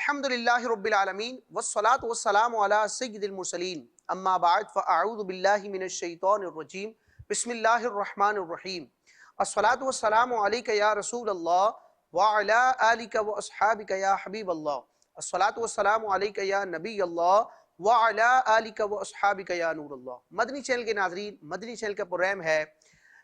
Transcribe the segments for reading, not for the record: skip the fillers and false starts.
الحمدللہ رب العالمین والصلاة والسلام علی سید المرسلین اما بعد فاعوذ باللہ من الشیطان الرجیم بسم اللہ الرحمن الرحیم الصلاة والسلام علیک یا رسول اللہ وعلی آلک واصحابک یا حبیب اللہ الصلاة والسلام علیک یا نبی اللہ وعلی آلک واصحابک یا نور اللہ۔ مدنی چینل کے ناظرین، مدنی چینل کا پروگرام ہے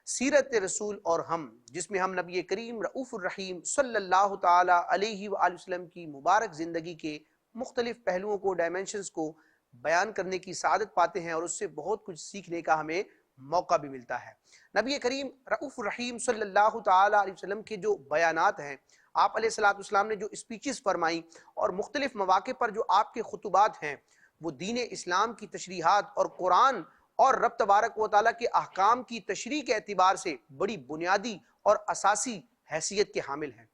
سیرت رسول اور ہم، جس میں ہم نبی کریم رؤوف الرحیم صلی اللہ تعالی علیہ وآلہ وسلم کی مبارک زندگی کے مختلف پہلوؤں کو، ڈائمنشنز کو بیان کرنے کی سعادت پاتے ہیں اور اس سے بہت کچھ سیکھنے کا ہمیں موقع بھی ملتا ہے۔ نبی کریم رؤوف الرحیم صلی اللہ تعالی علیہ وسلم کے جو بیانات ہیں، آپ علیہ السلام نے جو اسپیچز فرمائیں اور مختلف مواقع پر جو آپ کے خطبات ہیں، وہ دین اسلام کی تشریحات اور قرآن اور رب تبارک و تعالیٰ کے احکام کی تشریح کے اعتبار سے بڑی بنیادی اور اساسی حیثیت کے حامل ہیں۔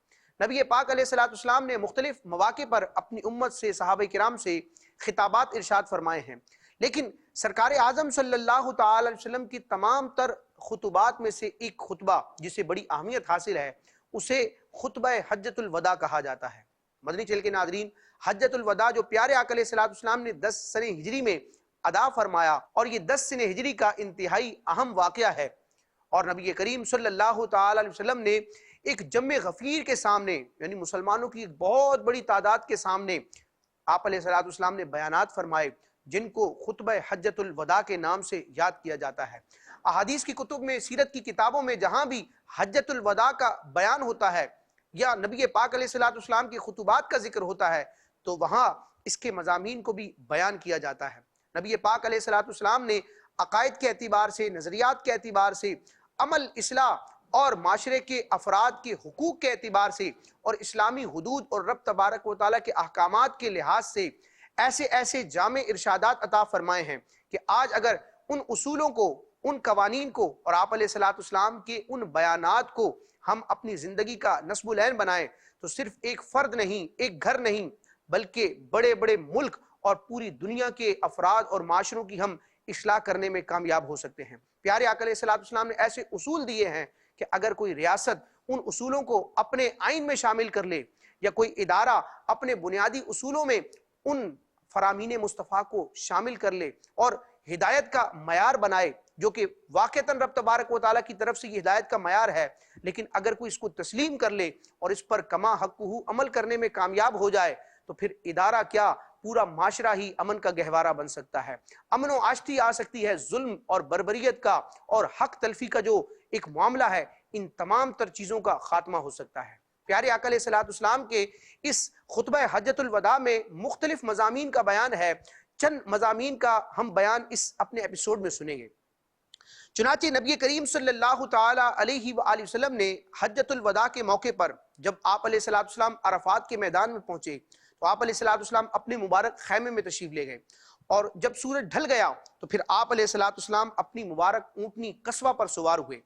نبی پاک علیہ السلام نے مختلف مواقع پر اپنی امت سے، صحابہ کرام سے خطابات ارشاد فرمائے ہیں، لیکن سرکار اعظم صلی اللہ تعالی علیہ وسلم کی تمام تر خطبات میں سے ایک خطبہ جسے بڑی اہمیت حاصل ہے، اسے خطبہ حجۃ الوداع کہا جاتا ہے۔ مدنی چینل کے ناظرین، حجۃ الوداع جو پیارے آقا علیہ السلام نے 10 سنہ ہجری میں ادا فرمایا، اور یہ 10 سنہ ہجری کا انتہائی اہم واقعہ ہے، اور نبی کریم صلی اللہ تعالی علیہ وسلم نے ایک جمع غفیر کے سامنے، یعنی مسلمانوں کی ایک بہت بڑی تعداد کے سامنے آپ علیہ السلام نے بیانات فرمائے، جن کو خطبہ حجۃ الوداع کے نام سے یاد کیا جاتا ہے۔ احادیث کی کتب میں، سیرت کی کتابوں میں جہاں بھی حجۃ الوداع کا بیان ہوتا ہے یا نبی پاک علیہ السلام کی خطبات کا ذکر ہوتا ہے، تو وہاں اس کے مضامین کو بھی بیان کیا جاتا ہے۔ نبی پاک علیہ السلام نے عقائد کے اعتبار سے، نظریات کے اعتبار سے، عمل اصلاح اور معاشرے کے افراد کے حقوق کے اعتبار سے، اور اسلامی حدود اور رب تبارک و تعالیٰ کے احکامات کے لحاظ سے ایسے جامع ارشادات عطا فرمائے ہیں کہ آج اگر ان اصولوں کو، ان قوانین کو اور آپ علیہ السلام کے ان بیانات کو ہم اپنی زندگی کا نصب العین بنائیں تو صرف ایک فرد نہیں، ایک گھر نہیں، بلکہ بڑے بڑے ملک اور پوری دنیا کے افراد اور معاشروں کی ہم اصلاح کرنے میں کامیاب ہو سکتے ہیں۔ پیارے آقا علیہ السلام نے ایسے اصول دیے ہیں کہ اگر کوئی ریاست ان اصولوں کو اپنے آئین میں شامل کر لے، یا کوئی ادارہ اپنے بنیادی اصولوں میں ان فرامین مصطفیٰ کو شامل کر لے اور ہدایت کا معیار بنائے، جو کہ واقعتاً رب تبارک و تعالیٰ کی طرف سے یہ ہدایت کا معیار ہے، لیکن اگر کوئی اس کو تسلیم کر لے اور اس پر کما حقہ عمل کرنے میں کامیاب ہو جائے، تو پھر ادارہ کیا، پورا معاشرہ ہی امن کا گہوارہ بن سکتا ہے۔ امن و آشتی آ سکتی ہے، ظلم اور بربریت کا اور حق تلفی کا جو ایک معاملہ ہے، ان تمام تر چیزوں کا خاتمہ ہو سکتا ہے۔ پیارے آقا علیہ السلام کے اس خطبہ حجۃ الوداع میں مختلف مضامین کا بیان ہے۔ چند مضامین کا ہم بیان اس اپنے ایپیسوڈ میں سنیں گے۔ چنانچہ نبی کریم صلی اللہ تعالی علیہ وآلہ وسلم نے حجۃ الوداع کے موقع پر جب آپ علیہ السلام عرفات کے میدان میں پہنچے تو آپ علیہ السلام اپنے مبارک خیمے میں تشریف لے گئے، اور جب سورج ڈھل گیا تو پھر آپ علیہ السلام اپنی مبارک اونٹنی قصوہ پر سوار ہوئے،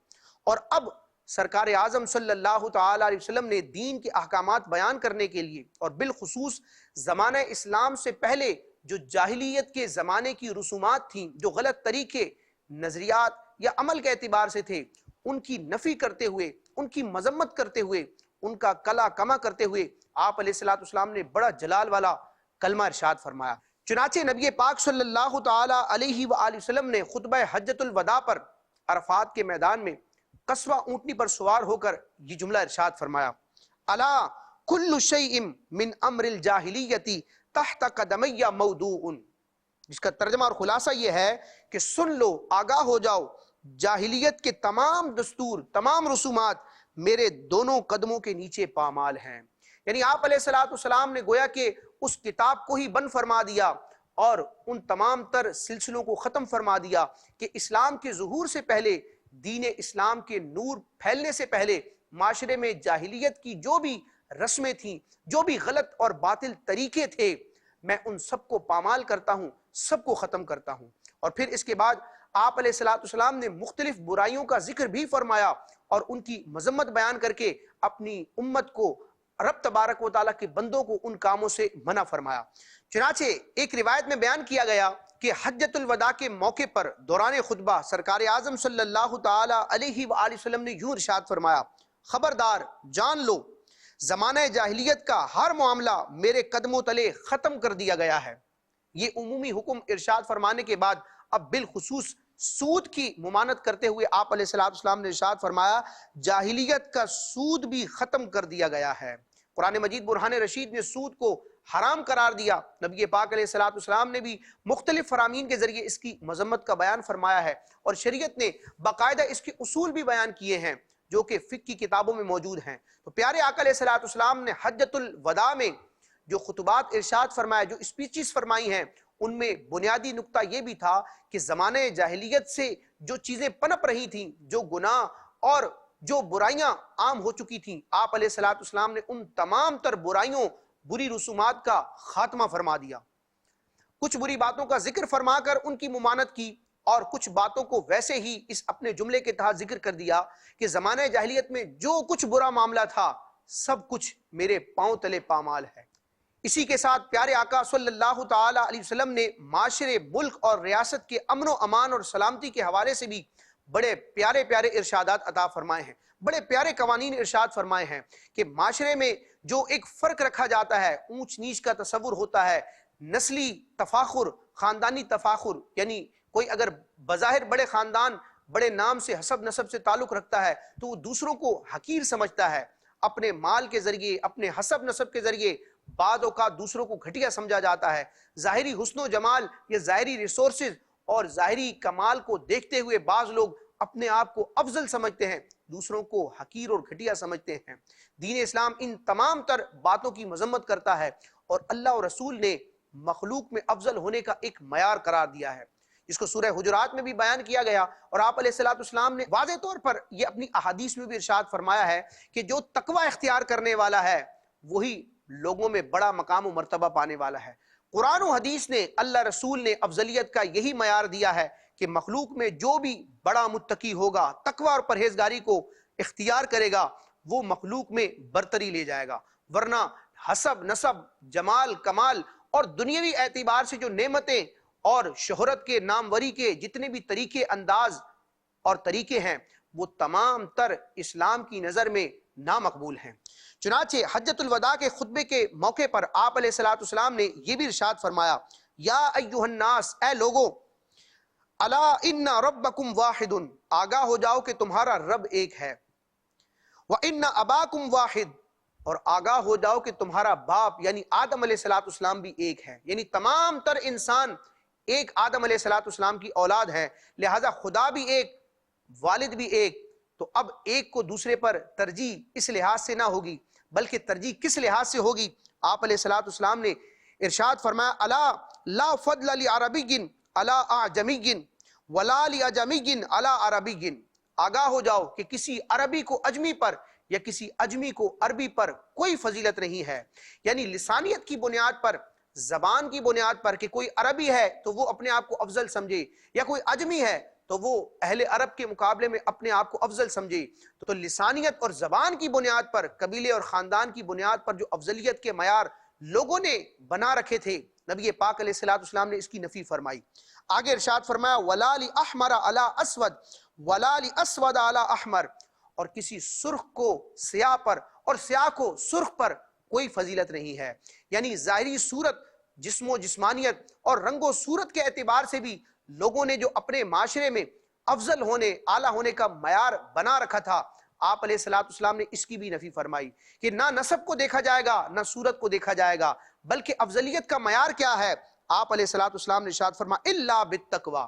اور اب سرکار اعظم صلی اللہ تعالی علیہ وسلم نے دین کے احکامات بیان کرنے کے لیے، اور بالخصوص زمانہ اسلام سے پہلے جو جاہلیت کے زمانے کی رسومات تھیں، جو غلط طریقے، نظریات یا عمل کے اعتبار سے تھے، ان کی نفی کرتے ہوئے، ان کی مذمت کرتے ہوئے، ان کا کلا کما کرتے ہوئے آپ علیہ السلام نے بڑا جلال والا کلمہ ارشاد فرمایا۔ چنانچہ نبی پاک صلی اللہ تعالی علیہ وآلہ وسلم نے خطبہ حجۃ الوداع پر عرفات کے میدان میں قصوہ اونٹنی پر سوار ہو کر یہ جملہ ارشاد فرمایا: الا کل شیء من امر الجاہلیت تحت قدمی موضوع، جس کا ترجمہ اور خلاصہ یہ ہے کہ سن لو، آگاہ ہو جاؤ، جاہلیت کے تمام دستور، تمام رسومات میرے دونوں قدموں کے نیچے پامال ہیں۔ یعنی آپ علیہ السلام نے گویا کہ اس کتاب کو ہی بند فرما دیا اور ان تمام تر سلسلوں کو ختم فرما دیا کہ اسلام کے ظہور سے پہلے، دین اسلام کے نور پھیلنے سے پہلے، معاشرے میں جاہلیت کی جو بھی رسمیں تھیں، جو بھی غلط اور باطل طریقے تھے، میں ان سب کو پامال کرتا ہوں، سب کو ختم کرتا ہوں۔ اور پھر اس کے بعد آپ علیہ السلام نے مختلف برائیوں کا ذکر بھی فرمایا اور ان کی مذمت بیان کر کے اپنی امت کو، رب تبارک و تعالیٰ کے بندوں کو ان کاموں سے منع فرمایا۔ چنانچہ ایک روایت میں بیان کیا گیا کہ حجۃ الوداع کے موقع پر دوران خطبہ سرکار اعظم صلی اللہ تعالی علیہ وآلہ وسلم نے یوں ارشاد فرمایا: خبردار، جان لو، زمانہ جاہلیت کا ہر معاملہ میرے قدموں تلے ختم کر دیا گیا ہے۔ یہ عمومی حکم ارشاد فرمانے کے بعد اب بالخصوص سود کی ممانعت کرتے ہوئے آپ علیہ السلام نے ارشاد فرمایا جاہلیت کا سود بھی ختم کر دیا گیا ہے۔ قرآن مجید برہان رشید نے سود کو حرام قرار دیا۔ نبی پاک علیہ السلام نے بھی مختلف فرامین کے ذریعے اس کی مذمت کا بیان فرمایا ہے، اور شریعت نے باقاعدہ اس کے اصول بھی بیان کیے ہیں جو کہ فقہ کی کتابوں میں موجود ہیں۔ تو پیارے آقا علیہ السلام نے حجۃ الوداع میں جو خطبات ارشاد فرمایا، جو اسپیچز فرمائی ہیں، ان میں بنیادی نقطہ یہ بھی تھا کہ زمانہ جاہلیت سے جو چیزیں پنپ رہی تھیں، جو گناہ اور جو برائیاں عام ہو چکی تھیں، آپ علیہ السلام نے ان تمام تر برائیوں، بری رسومات کا خاتمہ فرما دیا۔ کچھ بری باتوں کا ذکر فرما کر ان کی ممانعت کی، اور کچھ باتوں کو ویسے ہی اس اپنے جملے کے تحت ذکر کر دیا کہ زمانہ جاہلیت میں جو کچھ برا معاملہ تھا سب کچھ میرے پاؤں تلے پامال ہے۔ اسی کے ساتھ پیارے آقا صلی اللہ تعالی علیہ وسلم نے معاشرے، ملک اور ریاست کے امن و امان اور سلامتی کے حوالے سے بھی بڑے پیارے پیارے ارشادات عطا فرمائے ہیں، بڑے پیارے قوانین ارشاد فرمائے ہیں کہ معاشرے میں جو ایک فرق رکھا جاتا ہے، اونچ نیچ کا تصور ہوتا ہے، نسلی تفاخر، خاندانی تفاخر، یعنی کوئی اگر بظاہر بڑے خاندان، بڑے نام سے، حسب نسب سے تعلق رکھتا ہے تو وہ دوسروں کو حقیر سمجھتا ہے، اپنے مال کے ذریعے، اپنے حسب نسب کے ذریعے بعض اوقات دوسروں کو گھٹیا سمجھا جاتا ہے۔ ظاہری حسن و جمال یا ظاہری ریسورسز اور ظاہری کمال کو دیکھتے ہوئے بعض لوگ اپنے آپ کو افضل سمجھتے ہیں، دوسروں کو حقیر اور گھٹیا سمجھتے ہیں۔ دین اسلام ان تمام تر باتوں کی مذمت کرتا ہے، اور اللہ اور رسول نے مخلوق میں افضل ہونے کا ایک معیار قرار دیا ہے، جس کو سورہ حجرات میں بھی بیان کیا گیا، اور آپ علیہ السلام نے واضح طور پر یہ اپنی احادیث میں بھی ارشاد فرمایا ہے کہ جو تقوی اختیار کرنے والا ہے وہی لوگوں میں بڑا مقام و مرتبہ پانے والا ہے۔ قرآن و حدیث نے، اللہ رسول نے افضلیت کا یہی معیار دیا ہے کہ مخلوق میں جو بھی بڑا متقی ہوگا، تقوی اور پرہیزگاری کو اختیار کرے گا، وہ مخلوق میں برتری لے جائے گا، ورنہ حسب نسب، جمال کمال اور دنیاوی اعتبار سے جو نعمتیں اور شہرت کے، ناموری کے جتنے بھی طریقے، انداز اور طریقے ہیں، وہ تمام تر اسلام کی نظر میں نامقبول ہیں۔ چنانچہ حجۃ الوداع کے خطبے کے موقع پر آپ علیہ السلام نے یہ بھی ارشاد فرمایا، یا ایھا الناس، اے لوگوں، الا ان ربکم واحد، آگاہ ہو جاؤ کہ تمہارا رب ایک ہے، وان اباکم واحد، اور آگاہ ہو جاؤ کہ تمہارا باپ یعنی آدم علیہ السلام بھی ایک ہے، یعنی تمام تر انسان ایک آدم علیہ السلام کی اولاد ہے، لہذا خدا بھی ایک، والد بھی ایک۔ تو اب ایک کو دوسرے پر ترجیح اس لحاظ سے نہ ہوگی، بلکہ ترجیح کس لحاظ سے ہوگی؟ آپ علیہ السلام نے ارشاد فرمایا، الا لا فضل لعربی علی اعجمی ولا لعجمی علی عربی، آگاہ ہو جاؤ کہ کسی عربی کو اجمی پر یا کسی اجمی کو عربی پر کوئی فضیلت نہیں ہے، یعنی لسانیت کی بنیاد پر، زبان کی بنیاد پر کہ کوئی عربی ہے تو وہ اپنے آپ کو افضل سمجھے، یا کوئی اجمی ہے تو وہ اہل عرب کے مقابلے میں اپنے آپ کو افضل سمجھے۔ تو لسانیت اور زبان کی بنیاد پر، قبیلے اور خاندان کی بنیاد پر جو افضلیت کے معیار لوگوں نے بنا رکھے تھے، نبی پاک علیہ السلام نے اس کی نفی فرمائی۔ آگے ارشاد فرمایا، وَلَا لِأَحْمَرَ عَلَىٰ أَسْوَدَ وَلَا لِأَسْوَدَ عَلَىٰ أَحْمَرَ، اور کسی سرخ کو سیاہ پر اور سیاہ کو سرخ پر کوئی فضیلت نہیں ہے، یعنی ظاہری صورت، جسم و جسمانیت اور رنگ و صورت کے اعتبار سے بھی لوگوں نے جو اپنے معاشرے میں افضل ہونے، اعلیٰ ہونے کا معیار بنا رکھا تھا، آپ علیہ السلام نے اس کی بھی نفی فرمائی کہ نہ نسب کو دیکھا جائے گا، نہ صورت کو دیکھا جائے گا، بلکہ افضلیت کا معیار کیا ہے؟ آپ علیہ السلام نے ارشاد فرمایا، الا بالتقوی،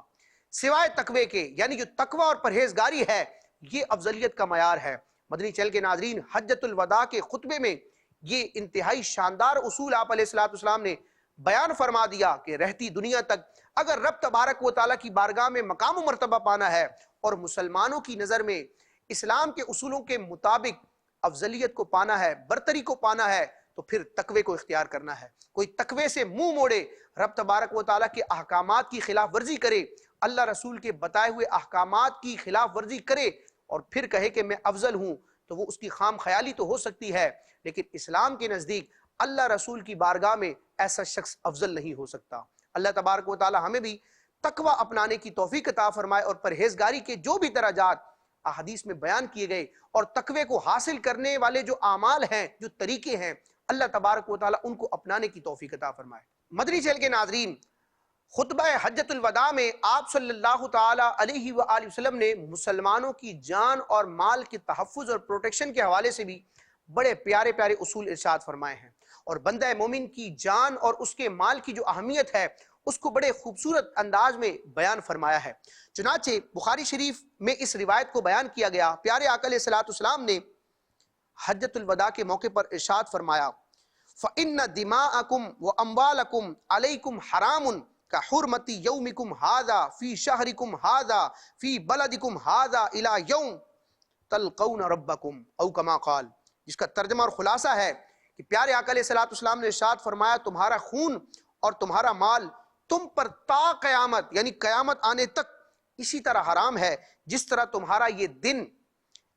سوائے تقوی کے، یعنی جو تقوی اور پرہیزگاری ہے، یہ افضلیت کا معیار ہے۔ مدنی چینل کے ناظرین، حجۃ الوداع کے خطبے میں یہ انتہائی شاندار اصول آپ علیہ السلام نے بیان فرما دیا کہ رہتی دنیا تک اگر رب تبارک و تعالیٰ کی بارگاہ میں مقام و مرتبہ پانا ہے اور مسلمانوں کی نظر میں اسلام کے اصولوں کے مطابق افضلیت کو پانا ہے، برتری کو پانا ہے، تو پھر تقوی کو اختیار کرنا ہے۔ کوئی تقوی سے منہ موڑے، رب تبارک و تعالیٰ کے احکامات کی خلاف ورزی کرے، اللہ رسول کے بتائے ہوئے احکامات کی خلاف ورزی کرے اور پھر کہے کہ میں افضل ہوں، تو وہ اس کی خام خیالی تو ہو سکتی ہے، لیکن اسلام کے نزدیک اللہ رسول کی بارگاہ میں ایسا شخص افضل نہیں ہو سکتا۔ اللہ تبارک و تعالی ہمیں بھی تقوی اپنانے کی توفیق عطا فرمائے اور پرہیزگاری کے جو بھی درجات احادیث میں بیان کیے گئے اور تقوی کو حاصل کرنے والے جو اعمال ہیں، جو طریقے ہیں، اللہ تبارک و تعالیٰ ان کو اپنانے کی توفیق عطا فرمائے۔ مدنی چینل کے ناظرین، خطبہ حجۃ الوداع میں آپ صلی اللہ تعالی علیہ وآلہ وسلم نے مسلمانوں کی جان اور مال کے تحفظ اور پروٹیکشن کے حوالے سے بھی بڑے پیارے پیارے اصول ارشاد فرمائے ہیں، اور بندہ مومن کی جان اور اس کے مال کی جو اہمیت ہے اس کو بڑے خوبصورت انداز میں بیان فرمایا ہے۔ چنانچہ بخاری شریف میں اس روایت کو بیان کیا گیا، پیارے آقا علیہ الصلوۃ والسلام نے حجۃ الوداع کے موقع پر ارشاد فرمایا، فَإِنَّ دِمَاءَكُمْ وَأَمْوَالَكُمْ عَلَيْكُمْ حَرَامٌ كَحُرْمَةِ يَوْمِكُمْ هَذَا فِي شَهْرِكُمْ هَذَا فِي بَلَدِكُمْ هَذَا إِلَى يَوْمِ تَلْقَوْنَ رَبَّكُمْ او کما قال، جس کا ترجمہ اور خلاصہ ہے کہ پیارے آقا علیہ الصلوۃ والسلام نے ارشاد فرمایا، تمہارا خون اور تمہارا مال تم پر تا قیامت یعنی قیامت آنے تک اسی طرح حرام ہے جس طرح تمہارا یہ دن،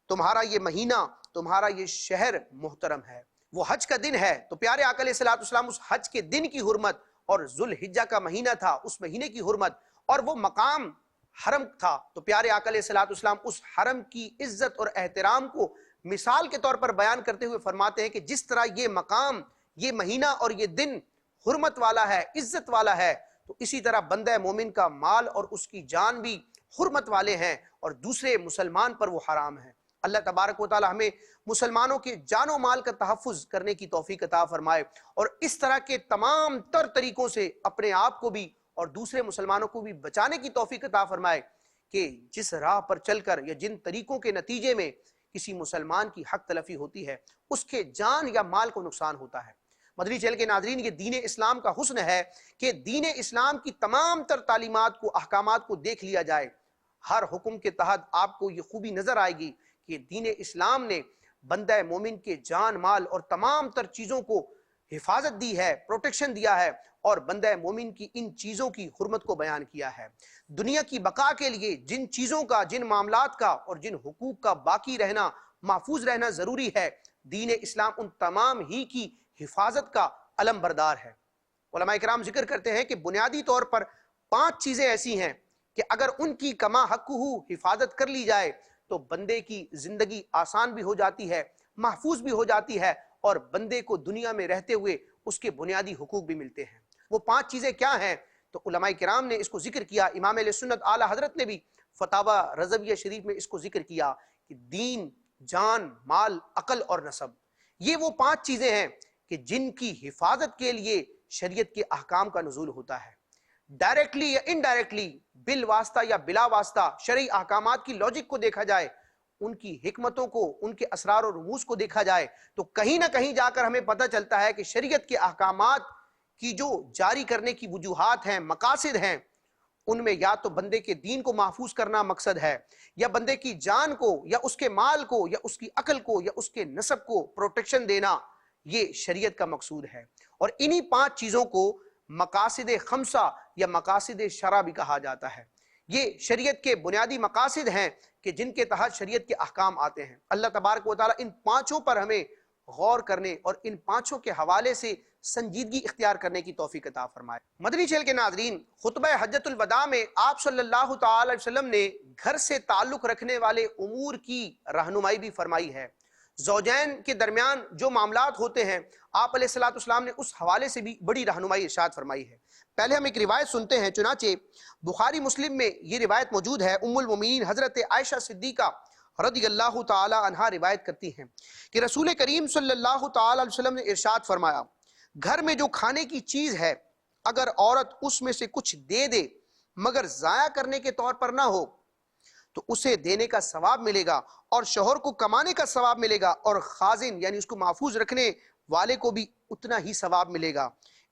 تمہارا یہ مہینہ، تمہارا یہ شہر محترم ہے۔ وہ حج کا دن ہے تو پیارے آقا علیہ الصلوۃ والسلام اس حج کے دن کی حرمت، اور ذوالحجہ کا مہینہ تھا اس مہینے کی حرمت، اور وہ مقام حرم تھا تو پیارے آقا علیہ الصلوۃ والسلام اس حرم کی عزت اور احترام کو مثال کے طور پر بیان کرتے ہوئے فرماتے ہیں کہ جس طرح یہ مقام، یہ مہینہ اور یہ دن حرمت والا ہے، عزت والا ہے، تو اسی طرح بندہ مومن کا مال اور اس کی جان بھی حرمت والے ہیں اور دوسرے مسلمان پر وہ حرام ہیں۔ اللہ تبارک و تعالی ہمیں مسلمانوں کے جان و مال کا تحفظ کرنے کی توفیق عطا فرمائے، اور اس طرح کے تمام تر طریقوں سے اپنے آپ کو بھی اور دوسرے مسلمانوں کو بھی بچانے کی توفیق عطا فرمائے کہ جس راہ پر چل کر یا جن طریقوں کے نتیجے میں کسی مسلمان کی حق تلفی ہوتی ہے اس کے جان یا مال کو نقصان ہوتا ہے۔ مدنی چینل کے ناظرین، یہ دین اسلام کا حسن ہے کہ دین اسلام کی تمام تر تعلیمات کو، احکامات کو دیکھ لیا جائے۔ ہر حکم کے تحت آپ کو یہ خوبی نظر آئے گی کہ دین اسلام نے بندہ مومن کے جان، مال اور تمام تر چیزوں کو حفاظت دی ہے، پروٹیکشن دیا ہے، اور بندہ مومن کی ان چیزوں کی حرمت کو بیان کیا ہے۔ دنیا کی بقا کے لیے جن چیزوں کا، جن معاملات کا اور جن حقوق کا باقی رہنا، محفوظ رہنا ضروری ہے، دین اسلام ان تمام ہی کی حفاظت کا علم بردار ہے۔ علماء کرام ذکر کرتے ہیں کہ بنیادی طور پر 5 چیزیں ایسی ہیں کہ اگر ان کی کما حقہ حفاظت کر لی جائے تو بندے کی زندگی آسان بھی ہو جاتی ہے، محفوظ بھی ہو جاتی ہے، اور بندے کو دنیا میں رہتے ہوئے اس کے بنیادی حقوق بھی ملتے ہیں۔ وہ 5 چیزیں کیا ہیں؟ تو علماء کرام نے اس کو ذکر کیا، امام اہل سنت اعلیٰ حضرت نے بھی فتاوی رضویہ شریف میں اس کو ذکر کیا کہ دین، جان، مال، عقل اور نسب، یہ وہ 5 چیزیں ہیں کہ جن کی حفاظت کے لیے شریعت کے احکام کا نزول ہوتا ہے۔ ڈائریکٹلی یا انڈائریکٹلی، بالواسطہ یا بلا واسطہ، شرعی احکامات کی لاجک کو دیکھا جائے، ان کی حکمتوں کو، ان کے اسرار و رموز کو دیکھا جائے تو کہیں نہ کہیں جا کر ہمیں پتہ چلتا ہے کہ شریعت کے احکامات کی جو جاری کرنے کی وجوہات ہیں، مقاصد ہیں، ان میں یا تو بندے کے دین کو محفوظ کرنا مقصد ہے، یا بندے کی جان کو، یا اس کے مال کو، یا اس کی عقل کو، یا اس کے نسب کو پروٹیکشن دینا، یہ شریعت کا مقصود ہے۔ اور انہی 5 چیزوں کو مقاصد خمسہ یا مقاصد شرع بھی کہا جاتا ہے۔ یہ شریعت کے بنیادی مقاصد ہیں کہ جن کے تحت شریعت کے احکام آتے ہیں۔ اللہ تبارک و تعالیٰ ان 5 پر ہمیں غور کرنے اور ان 5 کے حوالے سے سنجیدگی اختیار کرنے کی توفیق عطا فرمائے۔ مدنی چینل کے ناظرین، خطبہ حجۃ الوداع میں آپ صلی اللہ تعالی علیہ وسلم نے گھر سے تعلق رکھنے والے امور کی رہنمائی بھی فرمائی ہے۔ زوجین کے درمیان جو معاملات ہوتے ہیں، آپ علیہ الصلوۃ والسلام نے اس حوالے سے بھی بڑی رہنمائی ارشاد فرمائی ہے۔ پہلے ہم ایک روایت سنتے ہیں، چنانچہ بخاری مسلم میں یہ روایت موجود ہے۔ ام المومنین حضرت عائشہ صدیقہ رضی اللہ تعالی عنہا روایت کرتی ہیں کہ رسول کریم صلی اللہ تعالی علیہ وسلم نے ارشاد فرمایا، گھر میں جو کھانے کی چیز ہے اگر عورت اس میں سے کچھ دے دے مگر ضائع کرنے کے طور پر نہ ہو تو اسے دینے کا ثواب ملے گا، اور شوہر کو کمانے کا ثواب ملے گا، اور خازن یعنی اس کو محفوظ رکھنے والے کو بھی اتنا ہی ثواب ملے گا،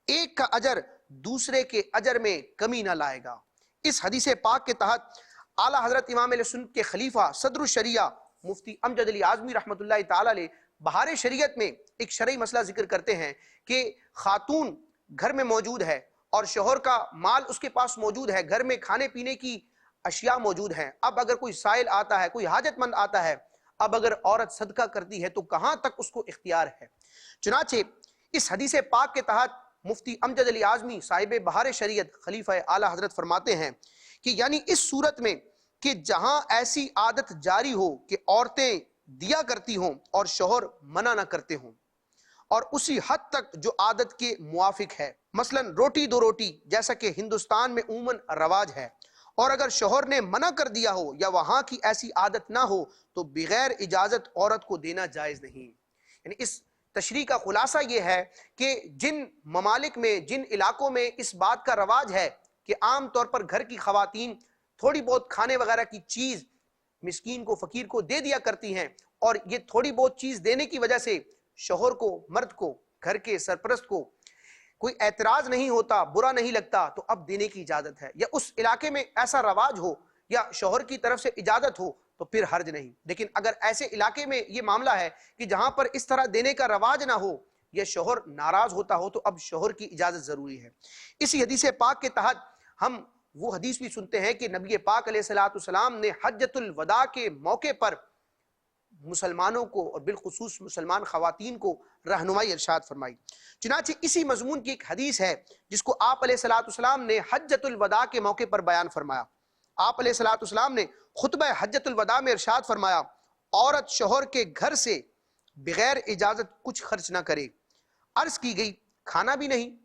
ایک کا اجر دوسرے کے اجر میں کمی نہ لائے گا۔ اس حدیث پاک کے تحت اعلیٰ حضرت امام اہل سنت کے خلیفہ صدر الشریعہ مفتی امجد علی اعظمی رحمۃ اللہ تعالی علیہ بہار شریعت میں ایک شرعی مسئلہ ذکر کرتے ہیں کہ خاتون گھر میں موجود ہے اور شوہر کا مال اس کے پاس موجود ہے، گھر میں کھانے پینے کی اشیاء موجود ہیں۔ اب اگر کوئی سائل آتا ہے، کوئی حاجت مند آتا ہے، اب اگر عورت صدقہ کرتی ہے تو کہاں تک اس کو اختیار ہے؟ چنانچہ اس حدیث پاک کے تحت مفتی امجد علی اعظمی صاحب بہار شریعت خلیفہ اعلیٰ حضرت فرماتے ہیں کہ یعنی اس صورت میں کہ جہاں ایسی عادت جاری ہو کہ عورتیں دیا کرتی ہوں اور شوہر منع نہ کرتے ہوں، اور اسی حد تک جو عادت کے موافق ہے، مثلا روٹی دو روٹی جیسا کہ ہندوستان میں عموماً رواج ہے، اور اگر شوہر نے منع کر دیا ہو یا وہاں کی ایسی عادت نہ ہو تو بغیر اجازت عورت کو دینا جائز نہیں۔ یعنی اس تشریح کا خلاصہ یہ ہے کہ جن ممالک میں، جن علاقوں میں اس بات کا رواج ہے کہ عام طور پر گھر کی خواتین تھوڑی بہت کھانے وغیرہ کی چیز مسکین کو، فقیر کو دے دیا کرتی ہیں، اور یہ تھوڑی بہت چیز دینے کی وجہ سے شوہر کو، مرد کو، گھر کے سرپرست کو کوئی اعتراض نہیں ہوتا، برا نہیں لگتا، تو اب دینے کی اجازت ہے۔ یا اس علاقے میں ایسا رواج ہو یا شوہر کی طرف سے اجازت ہو تو پھر حرج نہیں۔ لیکن اگر ایسے علاقے میں یہ معاملہ ہے کہ جہاں پر اس طرح دینے کا رواج نہ ہو یا شوہر ناراض ہوتا ہو تو اب شوہر کی اجازت ضروری ہے۔ اسی حدیث پاک کے تحت ہم وہ حدیث بھی سنتے ہیں کہ نبی پاک علیہ الصلوۃ والسلام نے حجۃ الوداع کے موقع پر مسلمانوں کو اور بالخصوص مسلمان خواتین کو رہنمائی ارشاد فرمائی۔ چنانچہ اسی مضمون کی ایک حدیث ہے جس کو آپ علیہ الصلوۃ والسلام نے حجۃ الوداع کے موقع پر بیان فرمایا۔ آپ علیہ الصلوۃ والسلام نے خطبہ حجۃ الوداع میں ارشاد فرمایا، عورت شوہر کے گھر سے بغیر اجازت کچھ خرچ نہ کرے۔ عرض کی گئی کھانا بھی نہیں؟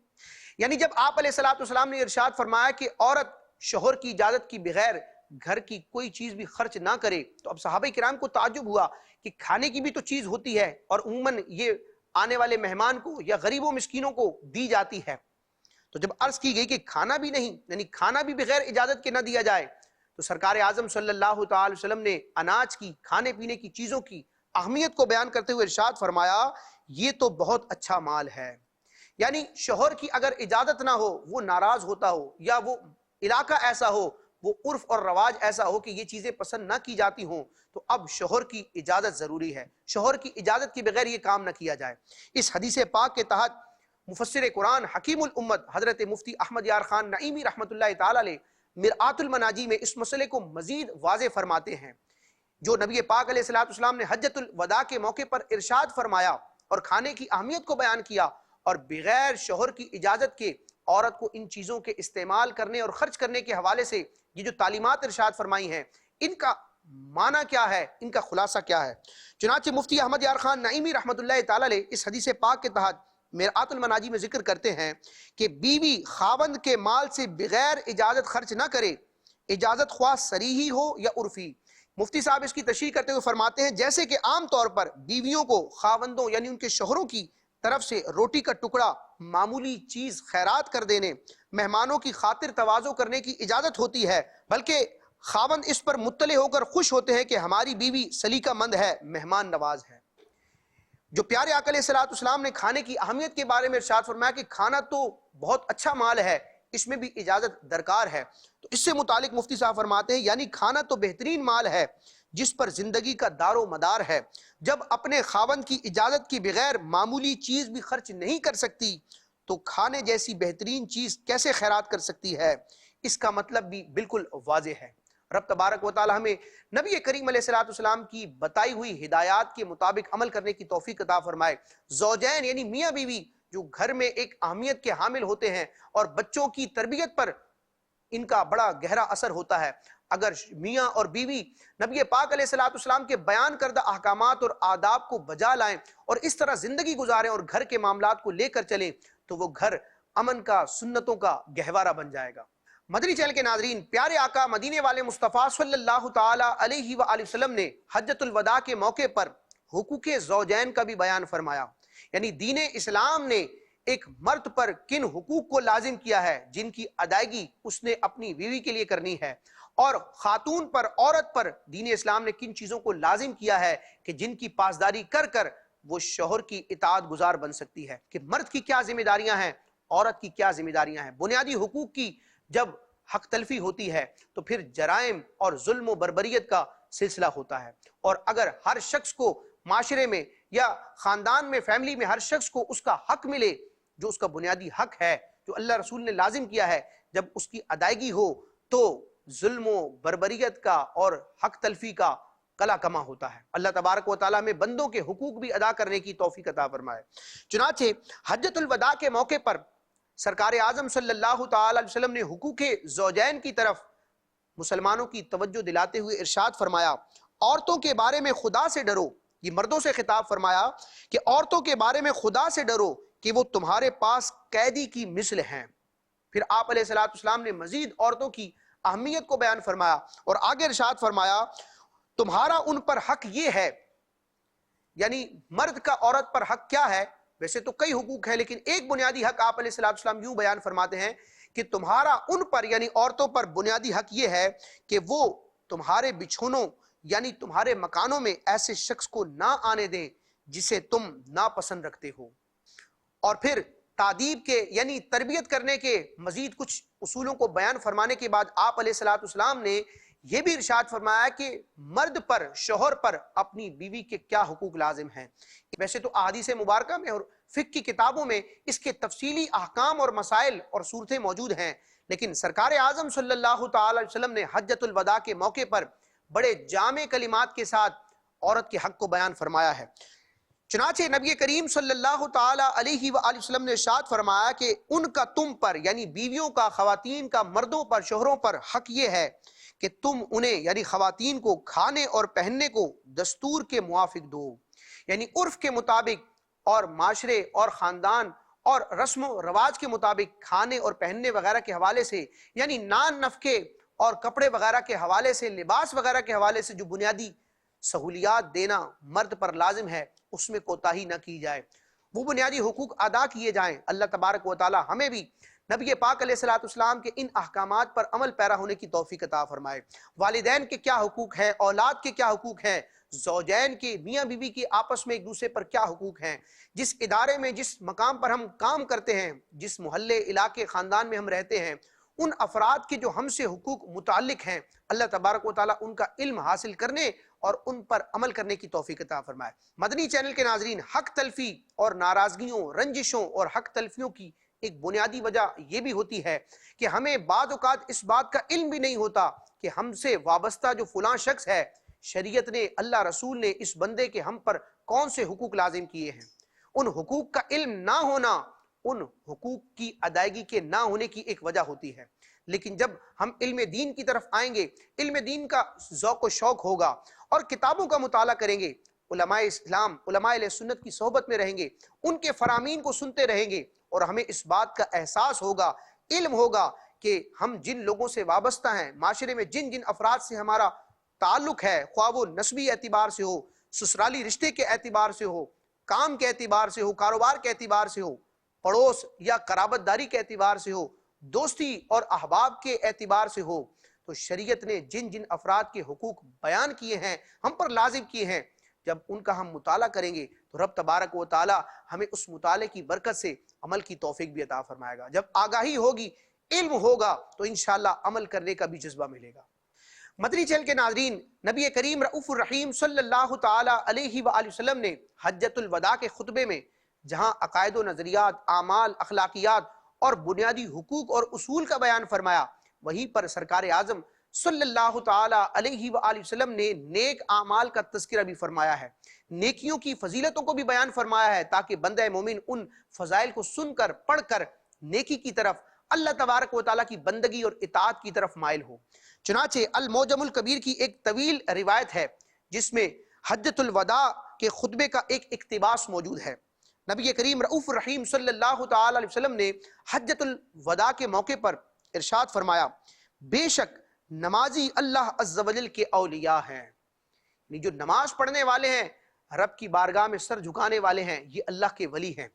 یعنی جب آپ علیہ الصلوۃ والسلام نے ارشاد فرمایا کہ عورت شوہر کی اجازت کی بغیر گھر کی کوئی چیز بھی خرچ نہ کرے، تو اب صحابہ کرام کو تعجب ہوا کہ کھانے کی بھی تو چیز ہوتی ہے اور عموماً یہ آنے والے مہمان کو یا غریبوں مسکینوں کو دی جاتی ہے۔ تو جب عرض کی گئی کہ کھانا بھی نہیں، یعنی کھانا بھی بغیر اجازت کے نہ دیا جائے، تو سرکار اعظم صلی اللہ تعالی وسلم نے اناج کی، کھانے پینے کی چیزوں کی اہمیت کو بیان کرتے ہوئے ارشاد فرمایا، یہ تو بہت اچھا مال ہے۔ یعنی شوہر کی اگر اجازت نہ ہو، وہ ناراض ہوتا ہو، یا وہ علاقہ ایسا ہو، وہ عرف اور رواج ایسا ہو کہ یہ چیزیں پسند نہ کی جاتی ہوں، تو اب شوہر کی اجازت ضروری ہے۔ شوہر کی اجازت کے بغیر یہ کام نہ کیا جائے۔ اس حدیث پاک کے تحت مفسر قرآن حکیم الامت حضرت مفتی احمد یار خان نعیمی رحمۃ اللہ تعالی علیہ مرآت المناجی میں اس مسئلے کو مزید واضح فرماتے ہیں۔ جو نبی پاک علیہ الصلوۃ والسلام نے حجۃ الوداع کے موقع پر ارشاد فرمایا اور کھانے کی اہمیت کو بیان کیا، اور بغیر شوہر کی اجازت کے عورت کو ان چیزوں کے استعمال کرنے اور خرچ کرنے کے حوالے سے یہ جو تعلیمات ارشاد فرمائی ہیں، ان کا معنی کیا ہے، ان کا خلاصہ کیا ہے؟ چنانچہ مفتی احمد یار خان نعیمی رحمۃ اللہ تعالی علیہ اس حدیث پاک کے تحت مرآت المناجی میں ذکر کرتے ہیں کہ بیوی خاوند کے مال سے بغیر اجازت خرچ نہ کرے، اجازت خواہ صریحی ہو یا عرفی۔ مفتی صاحب اس کی تشریح کرتے ہوئے فرماتے ہیں، جیسے کہ عام طور پر بیویوں کو خاوندوں یعنی ان کے شوہروں کی طرف سے روٹی کا ٹکڑا، معمولی چیز خیرات کر دینے، مہمانوں کی خاطر تواضع کرنے کی اجازت ہوتی ہے، بلکہ خاوند اس پر مطلع ہو کر خوش ہوتے ہیں کہ ہماری بیوی سلیقہ مند ہے، مہمان نواز ہے۔ جو پیارے آقا علیہ الصلوۃ والسلام نے کھانے کی اہمیت کے بارے میں ارشاد فرمایا کہ کھانا تو بہت اچھا مال ہے، اس میں بھی اجازت درکار ہے، تو اس سے متعلق مفتی صاحب فرماتے ہیں، یعنی کھانا تو بہترین مال ہے جس پر زندگی کا دار و مدار ہے۔ جب اپنے خاوند کی اجازت کے بغیر معمولی چیز بھی خرچ نہیں کر سکتی تو کھانے جیسی بہترین چیز کیسے خیرات کر سکتی ہے؟ اس کا مطلب بھی بالکل واضح ہے۔ رب تبارک و تعالی ہمیں نبی کریم علیہ الصلوۃ والسلام کی بتائی ہوئی ہدایات کے مطابق عمل کرنے کی توفیق عطا فرمائے۔ زوجین یعنی میاں بیوی جو گھر میں ایک اہمیت کے حامل ہوتے ہیں اور بچوں کی تربیت پر ان کا بڑا گہرا اثر ہوتا ہے، اگر میاں اور بیوی نبی پاک علیہ الصلوۃ والسلام کے بیان کردہ احکامات اور آداب کو بجا لائیں اور اس طرح زندگی گزاریں اور گھر کے معاملات کو لے کر چلیں تو وہ گھر امن کا، سنتوں کا گہوارہ بن جائے گا۔ مدنی چینل کے ناظرین، پیارے آقا مدینے والے مصطفیٰ صلی اللہ تعالی علیہ وآلہ وسلم نے حجۃ الوداع کے موقع پر حقوق زوجین کا بھی بیان فرمایا، یعنی دین اسلام نے ایک مرد پر کن حقوق کو لازم کیا ہے جن کی ادائیگی اس نے اپنی بیوی کے لیے کرنی ہے، اور خاتون پر، عورت پر دین اسلام نے کن چیزوں کو لازم کیا ہے کہ جن کی پاسداری کر کر وہ شوہر کی اطاعت گزار بن سکتی ہے، کہ مرد کی کیا ذمہ داریاں ہیں، عورت کی کیا ذمہ داریاں ہیں۔ بنیادی حقوق کی جب حق تلفی ہوتی ہے تو پھر جرائم اور ظلم و بربریت کا سلسلہ ہوتا ہے، اور اگر ہر شخص کو معاشرے میں یا خاندان میں، فیملی میں ہر شخص کو اس کا حق ملے جو اس کا بنیادی حق ہے، جو اللہ رسول نے لازم کیا ہے، جب اس کی ادائیگی ہو تو ظلم و بربریت کا اور حق تلفی کا کلا کما ہوتا ہے۔ اللہ تبارک و تعالیٰ میں بندوں کے حقوق بھی ادا کرنے کی توفیق عطا فرمائے۔ چنانچہ حجۃ الوداع کے موقع پر سرکار اعظم صلی اللہ تعالی علیہ وسلم نے حقوق زوجین کی طرف مسلمانوں کی توجہ دلاتے ہوئے ارشاد فرمایا عورتوں کے بارے میں خدا سے ڈرو، یہ مردوں سے خطاب فرمایا کہ عورتوں کے بارے میں خدا سے ڈرو کہ وہ تمہارے پاس قیدی کی مثل ہیں۔ پھر آپ علیہ الصلوۃ والسلام نے مزید عورتوں کی اہمیت کو بیان فرمایا اور آگے ارشاد فرمایا تمہارا ان پر حق یہ ہے، یعنی مرد کا عورت پر حق کیا ہے؟ ویسے تو کئی حقوق ہیں، لیکن ایک بنیادی حق آپ علیہ الصلوۃ والسلام یوں بیان فرماتے ہیں کہ تمہارا ان پر یعنی عورتوں پر بنیادی حق یہ ہے کہ وہ تمہارے بچھونوں یعنی تمہارے مکانوں میں ایسے شخص کو نہ آنے دیں جسے تم ناپسند رکھتے ہو۔ اور پھر تعدیب کے یعنی تربیت کرنے کے مزید کچھ اصولوں کو بیان فرمانے کے بعد آپ علیہ الصلوۃ والسلام نے یہ بھی ارشاد فرمایا کہ مرد پر شوہر پر اپنی بیوی کے کیا حقوق لازم ہیں۔ ویسے تو احادیث مبارکہ میں اور فقہ کی کتابوں میں اس کے تفصیلی احکام اور مسائل اور صورتیں موجود ہیں، لیکن سرکار اعظم صلی اللہ تعالی علیہ وسلم نے حجۃ الوداع کے موقع پر بڑے جامع کلمات کے ساتھ عورت کے حق کو بیان فرمایا ہے۔ چنانچہ نبی کریم صلی اللہ تعالی علیہ وآلہ وسلم نے ارشاد فرمایا کہ ان کا تم پر یعنی بیویوں کا، خواتین کا مردوں پر، شوہروں پر حق یہ ہے کہ تم انہیں یعنی خواتین کو کھانے اور پہننے کو دستور کے موافق دو، یعنی عرف کے مطابق اور معاشرے اور خاندان اور رسم و رواج کے مطابق کھانے اور پہننے وغیرہ کے حوالے سے، یعنی نان نفقے اور کپڑے وغیرہ کے حوالے سے، لباس وغیرہ کے حوالے سے جو بنیادی سہولیات دینا مرد پر لازم ہے اس میں کوتاہی نہ کی جائے، وہ بنیادی حقوق ادا کیے جائیں۔ اللہ تبارک و تعالی ہمیں بھی نبی پاک علیہ الصلوۃ والسلام کے ان احکامات پر عمل پیرا ہونے کی توفیق عطا فرمائے۔ والدین کے کیا حقوق ہیں، اولاد کے کیا حقوق ہیں، زوجین کے، میاں بیوی کے آپس میں ایک دوسرے پر کیا حقوق ہیں، جس ادارے میں جس مقام پر ہم کام کرتے ہیں، جس محلے علاقے خاندان میں ہم رہتے ہیں، ان افراد کے جو ہم سے حقوق متعلق ہیں، اللہ تبارک و تعالیٰ ان کا علم حاصل کرنے اور ان پر عمل کرنے کی توفیق عطا فرمائے۔ مدنی چینل کے ناظرین، حق تلفی اور ناراضگیوں، رنجشوں اور حق تلفیوں کی ایک بنیادی وجہ یہ بھی ہوتی ہے کہ ہمیں بعض اوقات اس بات کا علم بھی نہیں ہوتا کہ ہم سے وابستہ جو فلاں شخص ہے، شریعت نے، اللہ رسول نے اس بندے کے ہم پر کون سے حقوق لازم کیے ہیں۔ ان حقوق کا علم نہ ہونا ان حقوق کی ادائیگی کے نہ ہونے کی ایک وجہ ہوتی ہے، لیکن جب ہم علم دین کی طرف آئیں گے، علم دین کا ذوق و شوق ہوگا اور کتابوں کا مطالعہ کریں گے، علماء اسلام، علماء اہل سنت کی صحبت میں رہیں گے، ان کے فرامین کو سنتے رہیں گے، اور ہمیں اس بات کا احساس ہوگا، علم ہوگا کہ ہم جن لوگوں سے وابستہ ہیں، معاشرے میں جن جن افراد سے ہمارا تعلق ہے، خواہ وہ نسبی اعتبار سے ہو، سسرالی رشتے کے اعتبار سے ہو، کام کے اعتبار سے ہو، کاروبار کے اعتبار سے ہو، پڑوس یا قرابت داری کے اعتبار سے ہو، دوستی اور احباب کے اعتبار سے ہو، تو شریعت نے جن جن افراد کے حقوق بیان کیے ہیں، ہم پر لازم کیے ہیں، جب ان کا ہم مطالعہ کریں گے تو رب تبارک و تعالی ہمیں اس مطالعے کی برکت سے عمل کی توفیق بھی عطا فرمائے گا۔ جب آگاہی ہوگی، علم ہوگا، تو انشاءاللہ عمل کرنے کا بھی جذبہ ملے گا۔ مدنی چینل کے ناظرین، نبی کریم رؤوف الرحیم صلی اللہ تعالی علیہ وآلہ وسلم نے حجۃ الوداع کے خطبے میں جہاں عقائد و نظریات، اعمال، اخلاقیات اور بنیادی حقوق اور اصول کا بیان فرمایا، وہیں پر سرکار اعظم صلی اللہ تعالی علیہ وآلہ وسلم نے نیک اعمال کا تذکرہ بھی فرمایا ہے، نیکیوں کی فضیلتوں کو بھی بیان فرمایا ہے، تاکہ بندہ مومن ان فضائل کو سن کر، پڑھ کر نیکی کی طرف، اللہ تبارک و تعالیٰ کی بندگی اور اطاعت کی طرف مائل ہو۔ چنانچہ المعجم الکبیر کی ایک طویل روایت ہے جس میں حجۃ الوداع کے خطبے کا ایک اقتباس موجود ہے۔ نبی کریم رؤوف الرحیم صلی اللہ تعالی علیہ وسلم نے حجۃ الوداع کے موقع پر ارشاد فرمایا، بے شک نمازی اللہ عز و جل کے اولیاء ہیں، یعنی جو نماز پڑھنے والے ہیں، رب کی بارگاہ میں سر جھکانے والے ہیں، یہ اللہ کے ولی ہیں۔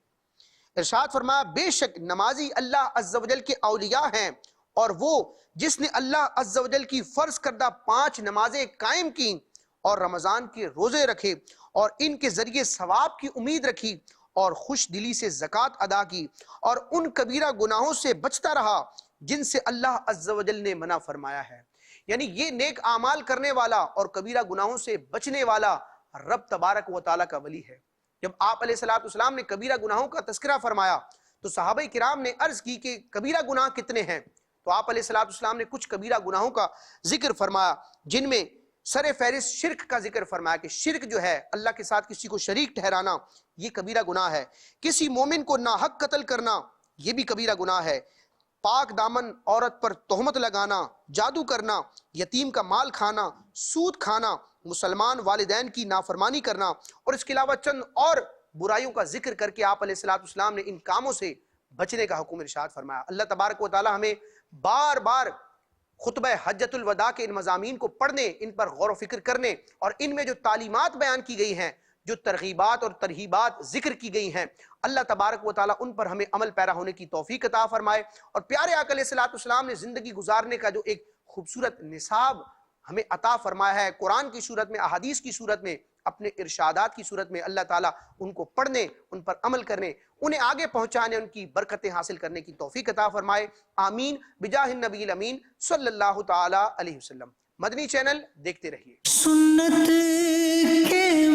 ارشاد فرمایا، بے شک نمازی اللہ عز و جل کے اولیاء ہیں، اور وہ جس نے اللہ عز و جل کی فرض کردہ 5 نمازیں قائم کی اور رمضان کے روزے رکھے اور ان کے ذریعے ثواب کی امید رکھی اور خوش دلی سے زکوٰۃ ادا کی اور ان کبیرہ گناہوں سے بچتا رہا جن سے اللہ عز و جل نے منع فرمایا ہے۔ یعنی یہ نیک اعمال کرنے والا اور کبیرہ گناہوں سے بچنے والا رب تبارک و تعالیٰ کا ولی ہے۔ جب آپ علیہ الصلوۃ والسلام نے کبیرہ گناہوں کا تذکرہ فرمایا تو صحابہ کرام نے عرض کی کہ کبیرہ گناہ کتنے ہیں؟ تو آپ علیہ الصلوۃ والسلام نے کچھ کبیرہ گناہوں کا ذکر فرمایا، جن میں سر فہرست شرک کا ذکر فرمایا کہ شرک جو ہے، اللہ کے ساتھ کسی کو شریک ٹھہرانا، یہ کبیرہ گناہ ہے۔ کسی مومن کو ناحق قتل کرنا، یہ بھی کبیرہ گناہ ہے۔ پاک دامن عورت پر تہمت لگانا، جادو کرنا، یتیم کا مال کھانا، سود کھانا، مسلمان والدین کی نافرمانی کرنا، اور اس کے علاوہ چند اور برائیوں کا ذکر کر کے آپ علیہ الصلوۃ والسلام نے ان کاموں سے بچنے کا حکم ارشاد فرمایا۔ اللہ تبارک و تعالی ہمیں بار بار خطبہ حجۃ الوداع کے ان مضامین کو پڑھنے، ان پر غور و فکر کرنے، اور ان میں جو تعلیمات بیان کی گئی ہیں، جو ترغیبات اور ترہیبات ذکر کی گئی ہیں، اللہ تبارک و تعالیٰ ان پر ہمیں عمل پیرا ہونے کی توفیق عطا فرمائے، اور پیارے آقا علیہ الصلوۃ والسلام نے زندگی گزارنے کا جو ایک خوبصورت نصاب ہمیں عطا فرمایا ہے، قرآن کی صورت میں، احادیث کی صورت میں، اپنے ارشادات کی صورت میں، اللہ تعالیٰ ان کو پڑھنے، ان پر عمل کرنے، انہیں آگے پہنچانے، ان کی برکتیں حاصل کرنے کی توفیق عطا فرمائے، آمین بجاہ النبی الامین صلی اللہ تعالیٰ علیہ وسلم۔ مدنی چینل دیکھتے رہیے۔ سنت کے